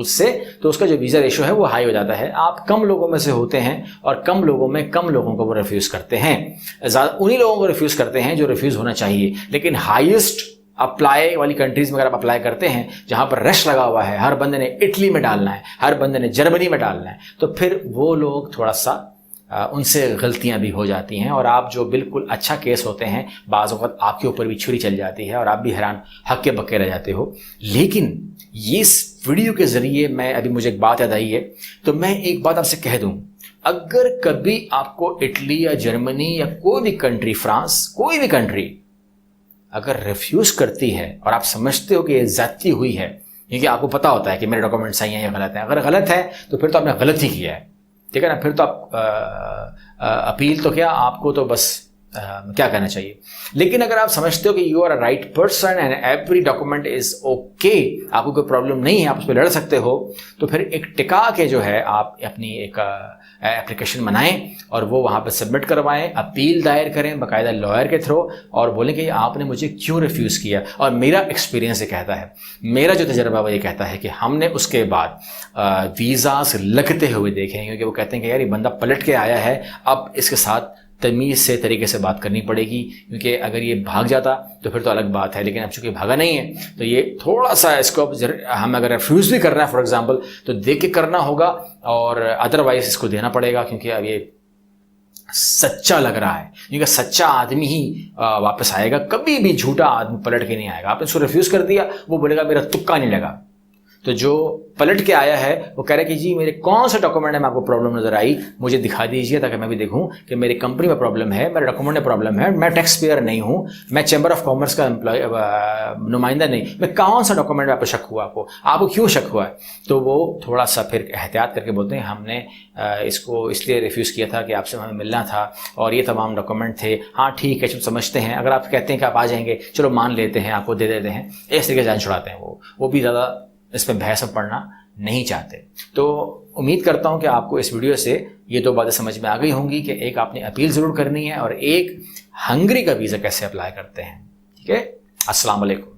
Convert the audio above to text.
Rules से, तो उसका जो वीज़ा रेशो है वो हाई हो जाता है। आप कम लोगों में से होते हैं और कम लोगों में कम लोगों को वो रिफ्यूज़ करते हैं। उन्हीं लोगों को रिफ्यूज़ करते हैं जो रिफ्यूज़ होना चाहिए। लेकिन हाईएस्ट अप्लाई वाली कंट्रीज़ में अगर आप अप्लाई करते हैं जहाँ पर रश लगा हुआ है, हर बंदे ने इटली में डालना है, हर बंदे ने जर्मनी में डालना है, तो फिर वो लोग थोड़ा सा उनसे गलतियां भी हो जाती हैं और आप जो बिल्कुल अच्छा केस होते हैं बाज़ वक़्त आपके ऊपर भी छुरी चल जाती है और आप भी हैरान हक्के बक्के रह जाते हो। लेकिन ये इस वीडियो के ज़रिए मैं अभी मुझे एक बात याद आई है, तो मैं एक बात आपसे कह दूं, अगर कभी आपको इटली या जर्मनी या कोई भी कंट्री, फ्रांस, कोई भी कंट्री अगर रिफ्यूज़ करती है और आप समझते हो कि ये ज़्यादती हुई है, क्योंकि आपको पता होता है कि मेरे डॉक्यूमेंट सही हैं या गलत हैं, अगर गलत है तो फिर तो आपने गलत ही किया है, ठीक है ना, फिर तो आप अपील तो क्या, आपको तो बस क्या कहना चाहिए। लेकिन अगर आप समझते हो कि you are a right person and every document is okay, आपको कोई प्रॉब्लम नहीं है, आप उस पर लड़ सकते हो, तो फिर एक टिका के जो है आप अपनी एक एप्लीकेशन बनाएं और वो वहाँ पर सबमिट करवाएं, अपील दायर करें बाकायदा लॉयर के थ्रू और बोलें कि आपने मुझे क्यों रिफ्यूज़ किया। और मेरा एक्सपीरियंस ये कहता है, मेरा जो तजर्बा वो ये कहता है कि हमने उसके बाद वीज़ास लगते हुए देखे हैं, क्योंकि वो कहते हैं कि यार ये बंदा पलट के आया है, अब इसके साथ तमीज़ से तरीके से बात करनी पड़ेगी, क्योंकि अगर ये भाग जाता तो फिर तो अलग बात है, लेकिन अब चूंकि भागा नहीं है तो ये थोड़ा सा इसको हम अगर रिफ्यूज़ भी कर रहे हैं फॉर एग्जांपल तो देख के करना होगा और अदरवाइज इसको देना पड़ेगा, क्योंकि अब ये सच्चा लग रहा है, क्योंकि सच्चा आदमी ही वापस आएगा, कभी भी झूठा आदमी पलट के नहीं आएगा। आपने उसको रिफ्यूज़ कर दिया, वो बोलेगा मेरा तुक्का नहीं लगा। तो जो पलट के आया है वो कह रहा है कि जी मेरे कौन सा डॉक्यूमेंट में आपको प्रॉब्लम नज़र आई, मुझे दिखा दीजिए ताकि मैं भी देखूं कि मेरी कंपनी में प्रॉब्लम है, मेरे डॉक्यूमेंट में प्रॉब्लम है, मैं टैक्स पेयर नहीं हूं, मैं चैम्बर ऑफ कॉमर्स का नुमाइंदा नहीं, मैं कौन सा डॉक्यूमेंट में आपको शक हुआ, आपको क्यों शक हुआ है। तो वो थोड़ा सा फिर एहतियात करके बोलते हैं हमने इसको इसलिए रिफ्यूज़ किया था कि आपसे हमें मिलना था और ये तमाम डॉक्यूमेंट थे। हाँ ठीक है, चलो समझते हैं, अगर आप कहते हैं कि आप आ जाएंगे, चलो मान लेते हैं, आपको दे देते हैं, इस तरीके जान छुड़ाते हैं। वो भी ज़्यादा इस पर बहस में पढ़ना नहीं चाहते। तो उम्मीद करता हूं कि आपको इस वीडियो से ये दो बातें समझ में आ गई होंगी कि एक आपने अपील ज़रूर करनी है और एक हंगरी का वीज़ा कैसे अप्लाई करते हैं। ठीक है, अस्सलाम वालेकुम।